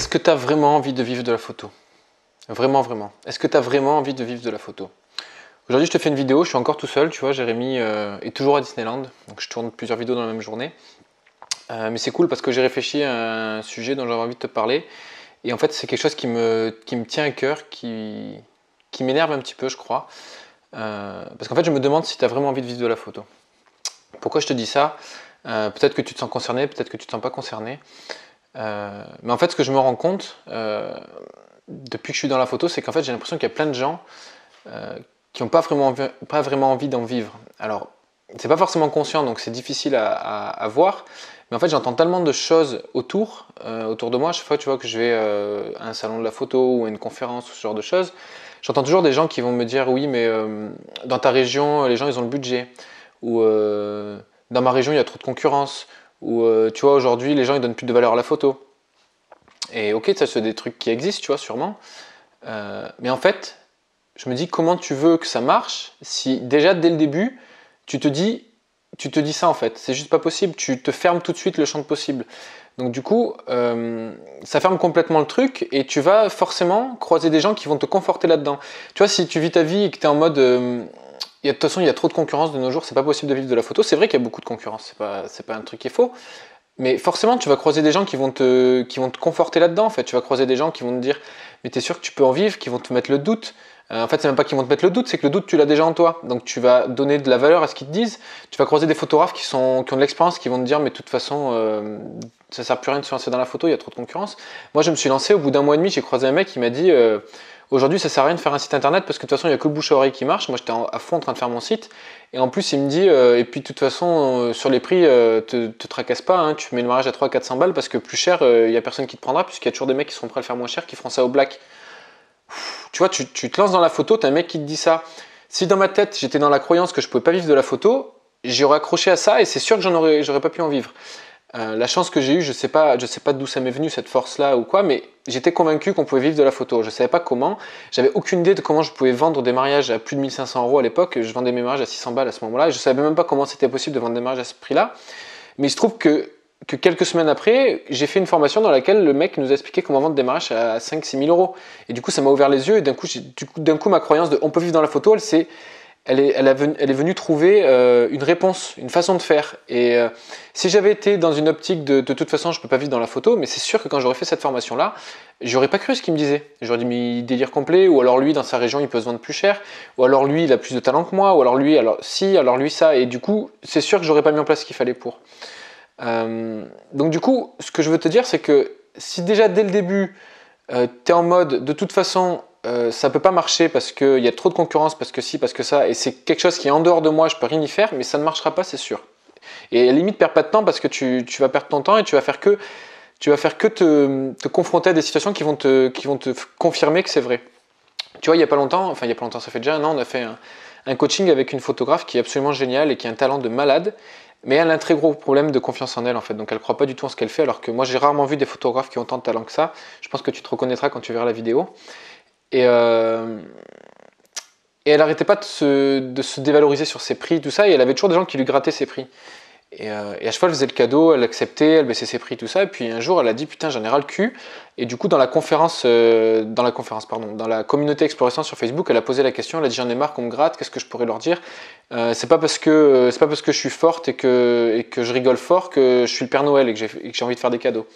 Est-ce que tu as vraiment envie de vivre de la photo? Vraiment, vraiment. Est-ce que tu as vraiment envie de vivre de la photo? Aujourd'hui, je te fais une vidéo, je suis encore tout seul, tu vois, Jérémy est toujours à Disneyland, donc je tourne plusieurs vidéos dans la même journée. Mais c'est cool parce que j'ai réfléchi à un sujet dont j'avais envie de te parler. Et en fait, c'est quelque chose qui me tient à cœur, qui m'énerve un petit peu, je crois. Parce qu'en fait, je me demande si tu as vraiment envie de vivre de la photo. Pourquoi je te dis ça? Peut-être que tu te sens concerné, peut-être que tu ne te sens pas concerné. Mais en fait, ce que je me rends compte depuis que je suis dans la photo, c'est qu'en fait, j'ai l'impression qu'il y a plein de gens qui n'ont pas vraiment envie d'en vivre. Alors, c'est pas forcément conscient, donc c'est difficile à voir. Mais en fait, j'entends tellement de choses autour de moi. Chaque fois, tu vois, que je vais à un salon de la photo ou à une conférence ou ce genre de choses, j'entends toujours des gens qui vont me dire oui, mais dans ta région, les gens, ils ont le budget. Ou dans ma région, il y a trop de concurrence. Ou tu vois, aujourd'hui, les gens, ils donnent plus de valeur à la photo. Et ok, ça, c'est des trucs qui existent, tu vois, sûrement. Mais en fait, je me dis comment tu veux que ça marche si déjà dès le début tu te dis ça en fait. C'est juste pas possible. Tu te fermes tout de suite le champ de possible. Donc du coup, ça ferme complètement le truc et tu vas forcément croiser des gens qui vont te conforter là-dedans. Tu vois, si tu vis ta vie et que tu es en mode de toute façon, il y a trop de concurrence de nos jours, c'est pas possible de vivre de la photo. C'est vrai qu'il y a beaucoup de concurrence, c'est pas un truc qui est faux. Mais forcément, tu vas croiser des gens qui vont te conforter là-dedans. En fait, tu vas croiser des gens qui vont te dire, mais t'es sûr que tu peux en vivre, qui vont te mettre le doute. En fait, c'est même pas qu'ils vont te mettre le doute, c'est que le doute, tu l'as déjà en toi. Donc, tu vas donner de la valeur à ce qu'ils te disent. Tu vas croiser des photographes qui ont de l'expérience, qui vont te dire, mais de toute façon, ça sert plus à rien de se lancer dans la photo, il y a trop de concurrence. Moi, je me suis lancé au bout d'un mois et demi, j'ai croisé un mec qui m'a dit, aujourd'hui, ça sert à rien de faire un site internet parce que de toute façon, il y a que le bouche à oreille qui marche. Moi, j'étais à fond en train de faire mon site. Et en plus, il me dit, et puis de toute façon, sur les prix, te tracasse pas, hein, tu mets le mariage à 300-400 balles parce que plus cher, il n'y a personne qui te prendra, puisqu'il y a toujours des mecs qui seront prêts à le faire moins cher, qui feront ça au black. Tu vois, tu te lances dans la photo, tu as un mec qui te dit ça. Si dans ma tête, j'étais dans la croyance que je pouvais pas vivre de la photo, j'aurais accroché à ça et c'est sûr que j'aurais pas pu en vivre. La chance que j'ai eue, je sais pas d'où ça m'est venu cette force-là ou quoi, mais j'étais convaincu qu'on pouvait vivre de la photo. Je savais pas comment, j'avais aucune idée de comment je pouvais vendre des mariages à plus de 1500 € à l'époque. Je vendais mes mariages à 600 balles à ce moment-là et je savais même pas comment c'était possible de vendre des mariages à ce prix-là. Mais il se trouve que quelques semaines après, j'ai fait une formation dans laquelle le mec nous a expliqué comment vendre des mariages à 5-6 000 €. Et du coup, ça m'a ouvert les yeux et d'un coup, ma croyance de on peut vivre dans la photo, elle est venue trouver une réponse, une façon de faire. Et si j'avais été dans une optique de toute façon, je ne peux pas vivre dans la photo, mais c'est sûr que quand j'aurais fait cette formation-là, j'aurais pas cru ce qu'il me disait. J'aurais dit, mais délire complet, ou alors lui, dans sa région, il peut se vendre plus cher, ou alors lui, il a plus de talent que moi, ou alors lui, alors lui, ça. Et du coup, c'est sûr que j'aurais pas mis en place ce qu'il fallait pour. Donc du coup, ce que je veux te dire, c'est que si déjà dès le début, tu es en mode, de toute façon, ça peut pas marcher parce qu'il y a trop de concurrence, parce que si, parce que ça, et c'est quelque chose qui est en dehors de moi, je peux rien y faire, mais ça ne marchera pas, c'est sûr. Et à la limite, perds pas de temps parce que tu vas perdre ton temps et tu vas faire que te confronter à des situations qui vont te confirmer que c'est vrai. Tu vois, il y a pas longtemps, ça fait déjà un an, on a fait un coaching avec une photographe qui est absolument géniale et qui a un talent de malade, mais elle a un très gros problème de confiance en elle en fait, donc elle ne croit pas du tout en ce qu'elle fait, alors que moi j'ai rarement vu des photographes qui ont autant de talent que ça. Je pense que tu te reconnaîtras quand tu verras la vidéo. Et elle n'arrêtait pas de se dévaloriser sur ses prix, tout ça, et elle avait toujours des gens qui lui grattaient ses prix. Et à chaque fois, elle faisait le cadeau, elle acceptait, elle baissait ses prix, tout ça. Et puis un jour, elle a dit putain, j'en ai ras le cul. Et du coup, dans la communauté Exploration sur Facebook, elle a posé la question. Elle a dit j'en ai marre qu'on me gratte. Qu'est-ce que je pourrais leur dire? C'est pas parce que je suis forte et que je rigole fort que je suis le Père Noël et que j'ai envie de faire des cadeaux.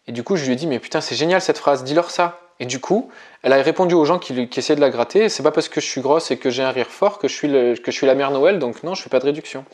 Et du coup, je lui ai dit mais putain, c'est génial cette phrase. Dis-leur ça. Et du coup, elle a répondu aux gens qui essayaient de la gratter. C'est pas parce que je suis grosse et que j'ai un rire fort que je suis la Mère Noël. Donc non, je fais pas de réduction.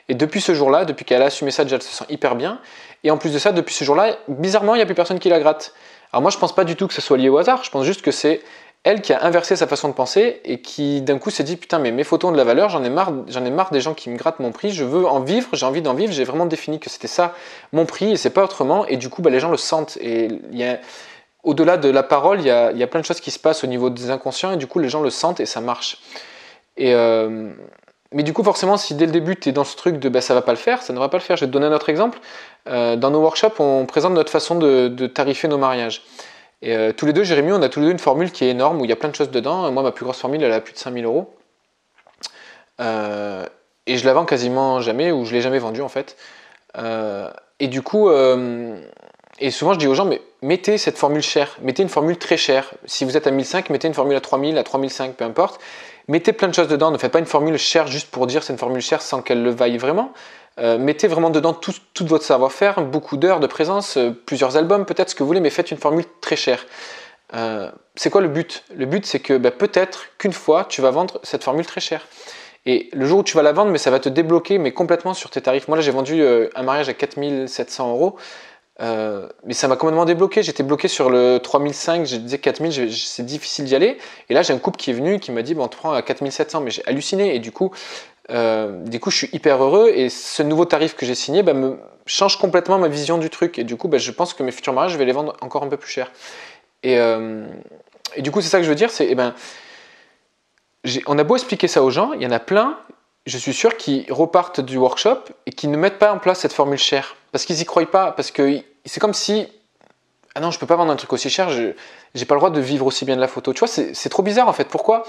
Et depuis ce jour-là, depuis qu'elle a assumé ça, déjà elle se sent hyper bien. Et en plus de ça, depuis ce jour-là, bizarrement, il n'y a plus personne qui la gratte. Alors moi, je pense pas du tout que ce soit lié au hasard. Je pense juste que c'est elle qui a inversé sa façon de penser et qui d'un coup s'est dit putain, mais mes photos ont de la valeur, j'en ai marre des gens qui me grattent mon prix, je veux en vivre, j'ai envie d'en vivre, j'ai vraiment défini que c'était ça mon prix et c'est pas autrement. Et du coup, les gens le sentent. Et au-delà de la parole, il y a plein de choses qui se passent au niveau des inconscients et du coup, les gens le sentent et ça marche. Et mais du coup, forcément, si dès le début, tu es dans ce truc de ça va pas le faire, ça ne va pas le faire. Je vais te donner un autre exemple. Dans nos workshops, on présente notre façon de tarifer nos mariages. Et tous les deux, Jérémy, on a tous les deux une formule qui est énorme, où il y a plein de choses dedans. Moi, ma plus grosse formule, elle a plus de 5 000 €. Et je la vends quasiment jamais, ou je l'ai jamais vendue en fait. Et du coup, et souvent je dis aux gens, mais mettez cette formule chère, mettez une formule très chère. Si vous êtes à 1005, mettez une formule à 3000, à 3005, peu importe. Mettez plein de choses dedans, ne faites pas une formule chère juste pour dire c'est une formule chère sans qu'elle le vaille vraiment. Mettez vraiment dedans tout votre savoir-faire, beaucoup d'heures de présence, plusieurs albums, peut-être ce que vous voulez, mais faites une formule très chère. C'est quoi le but? Le but, c'est que peut-être qu'une fois, tu vas vendre cette formule très chère. Et le jour où tu vas la vendre, mais ça va te débloquer mais complètement sur tes tarifs. Moi là, j'ai vendu un mariage à 4700 €. Mais ça m'a complètement débloqué. J'étais bloqué sur le 3005, je disais 4000, c'est difficile d'y aller. Et là, j'ai un couple qui est venu qui m'a dit bon, on te prend à 4700, mais j'ai halluciné. Et du coup, je suis hyper heureux. Et ce nouveau tarif que j'ai signé me change complètement ma vision du truc. Et du coup, je pense que mes futurs mariages, je vais les vendre encore un peu plus cher. Et du coup, c'est ça que je veux dire, c'est on a beau expliquer ça aux gens, il y en a plein, je suis sûr, qui repartent du workshop et qui ne mettent pas en place cette formule chère. Parce qu'ils n'y croient pas, parce que c'est comme si, ah non, je peux pas vendre un truc aussi cher, j'ai pas le droit de vivre aussi bien de la photo. Tu vois, c'est trop bizarre en fait. Pourquoi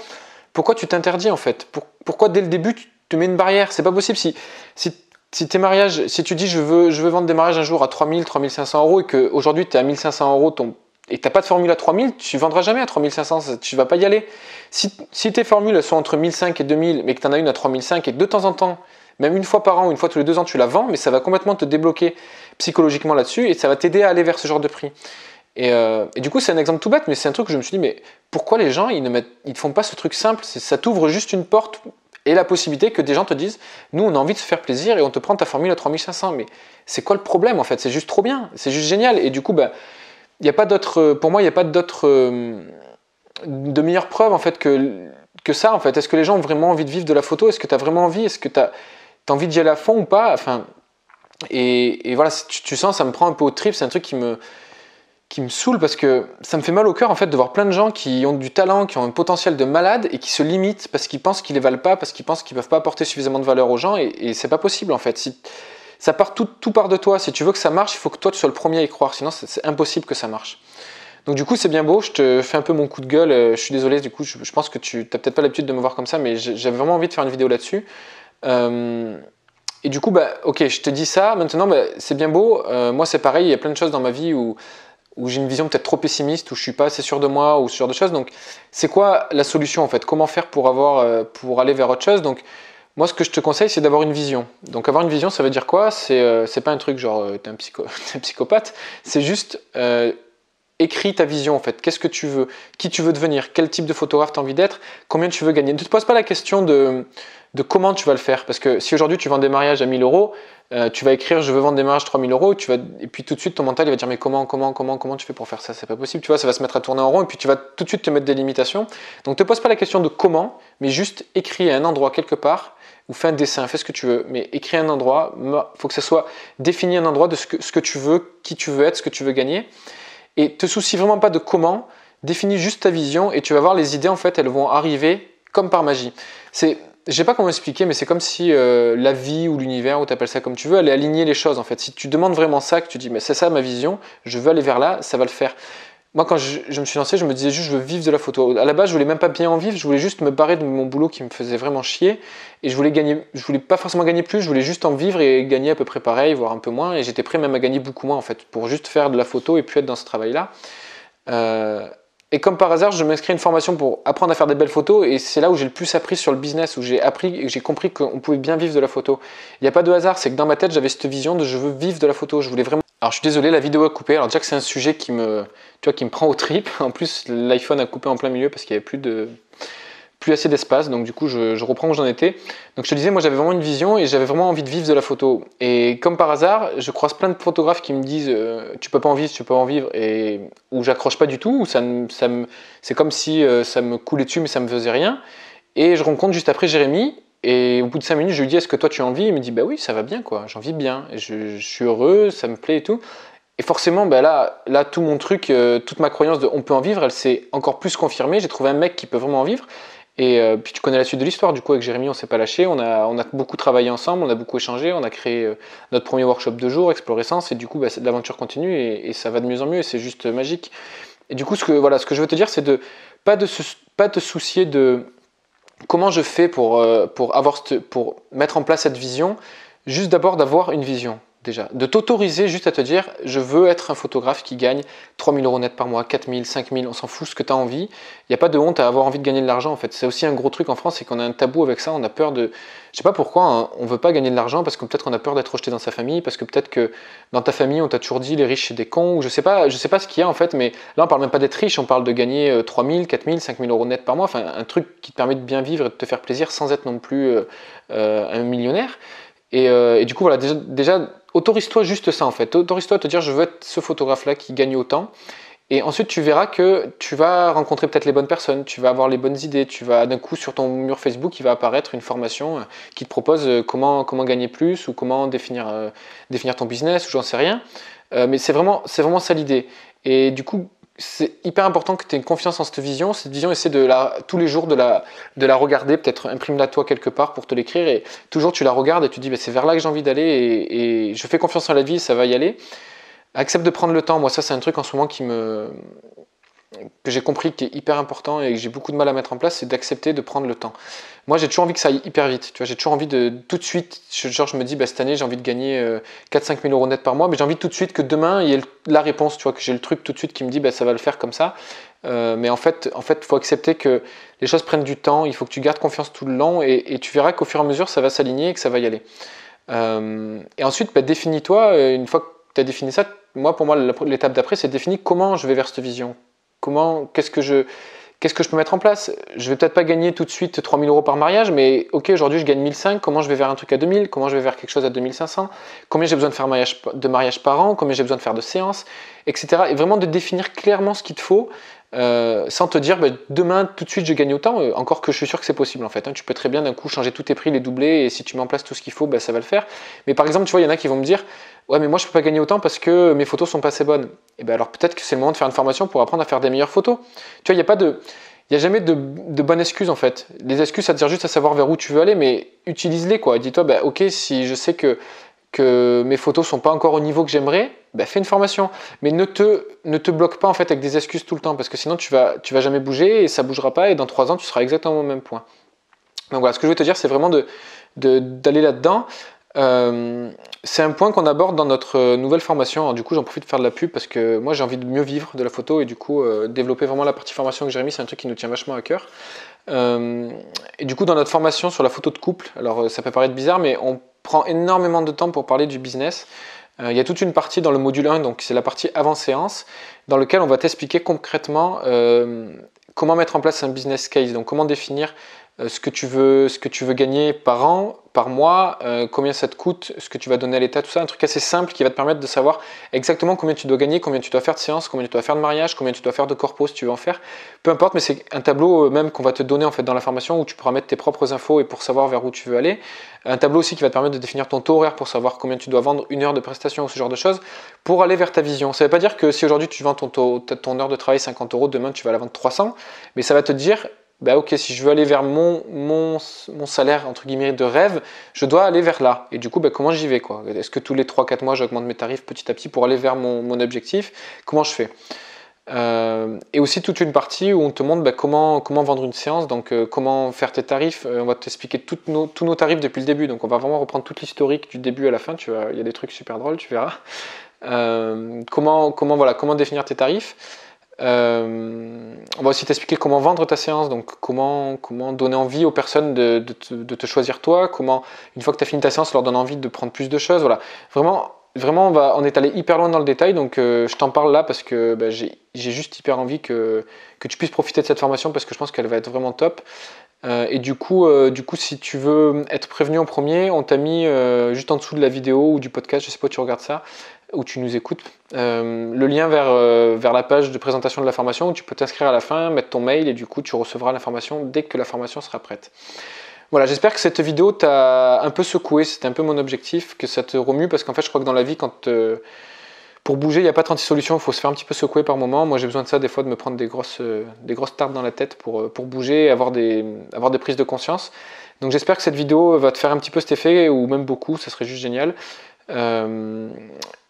tu t'interdis en fait? Pourquoi dès le début tu te mets une barrière? C'est pas possible. Si tes mariages, si tu dis je veux vendre des mariages un jour à 3000, 3500 € et qu'aujourd'hui tu es à 1500 € et tu n'as pas de formule à 3000, tu ne vendras jamais à 3500, tu ne vas pas y aller. Si tes formules sont entre 1500 et 2000, mais que tu en as une à 3005 et que de temps en temps, même une fois par an ou une fois tous les 2 ans, tu la vends, mais ça va complètement te débloquer psychologiquement là-dessus et ça va t'aider à aller vers ce genre de prix. Et du coup, c'est un exemple tout bête, mais c'est un truc que je me suis dit, mais pourquoi les gens, ils ne font pas ce truc simple? Ça t'ouvre juste une porte et la possibilité que des gens te disent, nous, on a envie de se faire plaisir et on te prend ta formule à 3500. Mais c'est quoi le problème en fait? C'est juste trop bien, c'est juste génial. Et du coup, y a pas pour moi, il n'y a pas de meilleure preuve en fait que ça en fait. Est-ce que les gens ont vraiment envie de vivre de la photo? Est-ce que tu as vraiment envie? Est-ce que tu as envie d'y aller à fond ou pas? Enfin, et voilà, tu sens, ça me prend un peu au trip, c'est un truc qui me saoule parce que ça me fait mal au cœur en fait de voir plein de gens qui ont du talent, qui ont un potentiel de malade et qui se limitent parce qu'ils pensent qu'ils les valent pas, parce qu'ils pensent qu'ils peuvent pas apporter suffisamment de valeur aux gens et c'est pas possible en fait. Si ça part tout part de toi. Si tu veux que ça marche, il faut que toi tu sois le premier à y croire, sinon c'est impossible que ça marche. Donc du coup c'est bien beau, je te fais un peu mon coup de gueule, je suis désolé, du coup je pense que tu n'as peut-être pas l'habitude de me voir comme ça, mais j'avais vraiment envie de faire une vidéo là-dessus. Et du coup, ok, je te dis ça, maintenant c'est bien beau, moi c'est pareil, il y a plein de choses dans ma vie où j'ai une vision peut-être trop pessimiste, où je suis pas assez sûr de moi, ou ce genre de choses. Donc c'est quoi la solution en fait? Comment faire pour aller vers autre chose? Donc moi, ce que je te conseille, c'est d'avoir une vision. Donc, avoir une vision, ça veut dire quoi? C'est pas un truc genre, t'es un psychopathe. C'est juste, écris ta vision, en fait. Qu'est-ce que tu veux? Qui tu veux devenir? Quel type de photographe tu as envie d'être? Combien tu veux gagner? Ne te pose pas la question de comment tu vas le faire. Parce que si aujourd'hui, tu vends des mariages à 1000 €, tu vas écrire, je veux vendre des mariages à 3000 €, et puis tout de suite, ton mental, il va dire, mais comment tu fais pour faire ça? C'est pas possible. Tu vois, ça va se mettre à tourner en rond, et puis tu vas tout de suite te mettre des limitations. Donc, ne te pose pas la question de comment, mais juste écris à un endroit quelque part, ou fais un dessin, fais ce que tu veux, mais écris un endroit, il faut que ça soit défini un endroit de ce que tu veux, qui tu veux être, ce que tu veux gagner, et te soucie vraiment pas de comment, définis juste ta vision et tu vas voir les idées en fait, elles vont arriver comme par magie. Je sais pas comment expliquer, mais c'est comme si la vie ou l'univers, ou tu appelles ça comme tu veux, allait aligner les choses en fait. Si tu demandes vraiment ça, que tu dis mais c'est ça ma vision, je veux aller vers là, ça va le faire. Moi, quand je me suis lancé, je me disais juste je veux vivre de la photo. À la base, je voulais même pas bien en vivre, je voulais juste me barrer de mon boulot qui me faisait vraiment chier. Et je voulais pas forcément gagner plus, je voulais juste en vivre et gagner à peu près pareil, voire un peu moins. Et j'étais prêt même à gagner beaucoup moins en fait, pour juste faire de la photo et plus être dans ce travail-là. Et comme par hasard, je m'inscris à une formation pour apprendre à faire des belles photos. Et c'est là où j'ai le plus appris sur le business, où j'ai compris qu'on pouvait bien vivre de la photo. Il n'y a pas de hasard, c'est que dans ma tête, j'avais cette vision de je veux vivre de la photo. Je voulais vraiment. Alors je suis désolé, la vidéo a coupé. Alors déjà que c'est un sujet qui me prend au trip. En plus, l'iPhone a coupé en plein milieu parce qu'il n'y avait plus assez d'espace. Donc du coup, je reprends où j'en étais. Donc je te disais, moi j'avais vraiment une vision et j'avais vraiment envie de vivre de la photo. Et comme par hasard, je croise plein de photographes qui me disent tu peux pas en vivre, tu peux pas en vivre, et où j'accroche pas du tout, où c'est comme si ça me coulait dessus mais ça me faisait rien. Et je rencontre juste après Jérémy. Et au bout de 5 minutes, je lui dis est-ce que toi tu en vis? Il me dit bah oui, ça va bien quoi, j'en vis bien, et je suis heureux, ça me plaît et tout. Et forcément, là tout mon truc, toute ma croyance de on peut en vivre, elle s'est encore plus confirmée. J'ai trouvé un mec qui peut vraiment en vivre. Et puis tu connais la suite de l'histoire, du coup avec Jérémy on s'est pas lâché, on a beaucoup travaillé ensemble, on a beaucoup échangé, on a créé notre premier workshop de jour, Explorescence, et du coup l'aventure continue et ça va de mieux en mieux et c'est juste magique. Et du coup ce que je veux te dire c'est de pas te soucier de comment je fais pour mettre en place cette vision, juste d'abord d'avoir une vision. déjà. De t'autoriser juste à te dire, je veux être un photographe qui gagne 3 000 € net par mois, 4 000, 5 000, on s'en fout ce que tu as envie. Il n'y a pas de honte à avoir envie de gagner de l'argent en fait. C'est aussi un gros truc en France, c'est qu'on a un tabou avec ça, on a peur de... Je sais pas pourquoi, hein, on veut pas gagner de l'argent parce que peut-être qu'on a peur d'être rejeté dans sa famille, parce que peut-être que dans ta famille on t'a toujours dit les riches c'est des cons, ou je sais pas ce qu'il y a en fait, mais là on parle même pas d'être riche, on parle de gagner 3 000, 4 000, 5 000 € net par mois, enfin un truc qui te permet de bien vivre et de te faire plaisir sans être non plus un millionnaire. Et du coup, voilà, déjà autorise-toi juste ça en fait. Autorise-toi à te dire, je veux être ce photographe-là qui gagne autant. Et ensuite, tu verras que tu vas rencontrer peut-être les bonnes personnes, tu vas avoir les bonnes idées, tu vas d'un coup sur ton mur Facebook, il va apparaître une formation qui te propose comment gagner plus ou comment définir ton business ou j'en sais rien. Mais c'est vraiment ça l'idée. Et du coup, c'est hyper important que tu aies une confiance en cette vision. Cette vision, essaie tous les jours de la regarder, peut-être imprime-la toi quelque part pour te l'écrire et toujours tu la regardes et tu dis bah, c'est vers là que j'ai envie d'aller et je fais confiance en la vie, ça va y aller. Accepte de prendre le temps. Moi, ça, c'est un truc en ce moment que j'ai compris qui est hyper important et que j'ai beaucoup de mal à mettre en place, c'est d'accepter de prendre le temps. Moi, j'ai toujours envie que ça aille hyper vite. Tu vois, j'ai toujours envie de tout de suite. Genre, je me dis, bah, cette année, j'ai envie de gagner 4-5 000 € net par mois, mais j'ai envie tout de suite que demain, il y ait la réponse. Tu vois, que j'ai le truc tout de suite qui me dit, bah, ça va le faire comme ça. Mais en fait, il faut accepter que les choses prennent du temps. Il faut que tu gardes confiance tout le long et tu verras qu'au fur et à mesure, ça va s'aligner et que ça va y aller. Et ensuite, bah, définis-toi. Une fois que tu as défini ça, pour moi, l'étape d'après, c'est de définir comment je vais vers cette vision. Qu'est-ce que je peux mettre en place? Je vais peut-être pas gagner tout de suite 3 000 € par mariage, mais ok, aujourd'hui je gagne 1 500, comment je vais vers un truc à 2 000? Comment je vais vers quelque chose à 2 500? Combien j'ai besoin de faire de mariage par an? Combien j'ai besoin de faire de séances? Etc. Et vraiment de définir clairement ce qu'il te faut, sans te dire bah, demain tout de suite je gagne autant, encore que je suis sûr que c'est possible en fait. Tu peux très bien d'un coup changer tous tes prix, les doubler, et si tu mets en place tout ce qu'il faut, bah, ça va le faire. Mais par exemple, tu vois, il y en a qui vont me dire ouais, mais moi je peux pas gagner autant parce que mes photos sont pas assez bonnes. Et bien alors peut-être que c'est le moment de faire une formation pour apprendre à faire des meilleures photos. Tu vois, il n'y a jamais de bonne excuse en fait. Les excuses, ça te sert juste à savoir vers où tu veux aller, mais utilise-les quoi. Dis-toi, bah, ok, si je sais que mes photos sont pas encore au niveau que j'aimerais, bah, fais une formation. Mais ne te bloque pas en fait avec des excuses tout le temps, parce que sinon tu vas jamais bouger et ça bougera pas, et dans 3 ans tu seras exactement au même point. Donc voilà, ce que je veux te dire, c'est vraiment d'aller là-dedans. C'est un point qu'on aborde dans notre nouvelle formation. Alors, du coup, j'en profite de faire de la pub parce que moi j'ai envie de mieux vivre de la photo et du coup développer vraiment la partie formation que j'ai remis, c'est un truc qui nous tient vachement à cœur. Et du coup, dans notre formation sur la photo de couple, alors ça peut paraître bizarre, mais on prend énormément de temps pour parler du business. Il y a toute une partie dans le module 1, donc c'est la partie avant séance, dans lequel on va t'expliquer concrètement comment mettre en place un business case, donc comment définir ce que tu veux gagner par an, par mois, combien ça te coûte, ce que tu vas donner à l'État, tout ça, un truc assez simple qui va te permettre de savoir exactement combien tu dois gagner, combien tu dois faire de séances, combien tu dois faire de mariage, combien tu dois faire de corpos si tu veux en faire, peu importe, mais c'est un tableau même qu'on va te donner en fait dans la formation où tu pourras mettre tes propres infos et pour savoir vers où tu veux aller, un tableau aussi qui va te permettre de définir ton taux horaire pour savoir combien tu dois vendre une heure de prestation ou ce genre de choses pour aller vers ta vision. Ça ne veut pas dire que si aujourd'hui tu vends ton heure de travail 50 €, demain tu vas la vendre 300, mais ça va te dire bah ok, si je veux aller vers mon salaire entre guillemets de rêve, je dois aller vers là. Et du coup, bah, comment j'y vais quoi? Est-ce que tous les 3-4 mois, j'augmente mes tarifs petit à petit pour aller vers mon objectif? Comment je fais? Et aussi toute une partie où on te montre bah, comment vendre une séance, donc comment faire tes tarifs. On va t'expliquer tous nos tarifs depuis le début. Donc on va vraiment reprendre toute l'historique du début à la fin. Il y a des trucs super drôles, tu verras. Comment définir tes tarifs. On va aussi t'expliquer comment vendre ta séance, donc comment donner envie aux personnes de te choisir toi, comment une fois que tu as fini ta séance leur donner envie de prendre plus de choses, voilà. Vraiment on est allé hyper loin dans le détail, donc je t'en parle là parce que bah, j'ai juste hyper envie que tu puisses profiter de cette formation parce que je pense qu'elle va être vraiment top. Et du coup, si tu veux être prévenu en premier, on t'a mis juste en dessous de la vidéo ou du podcast, je sais pas où tu regardes ça, où tu nous écoutes, le lien vers la page de présentation de la formation où tu peux t'inscrire à la fin, mettre ton mail et du coup tu recevras l'information dès que la formation sera prête. Voilà, j'espère que cette vidéo t'a un peu secoué, c'était un peu mon objectif, que ça te remue parce qu'en fait je crois que dans la vie pour bouger, il n'y a pas 36 solutions, il faut se faire un petit peu secouer par moment. Moi j'ai besoin de ça des fois, de me prendre des grosses tartes dans la tête pour bouger et avoir des prises de conscience. Donc j'espère que cette vidéo va te faire un petit peu cet effet, ou même beaucoup, ça serait juste génial.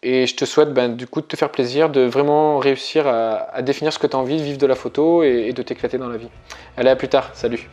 Et je te souhaite du coup de te faire plaisir, de vraiment réussir à définir ce que tu as envie, de vivre de la photo et de t'éclater dans la vie. Allez, à plus tard, salut!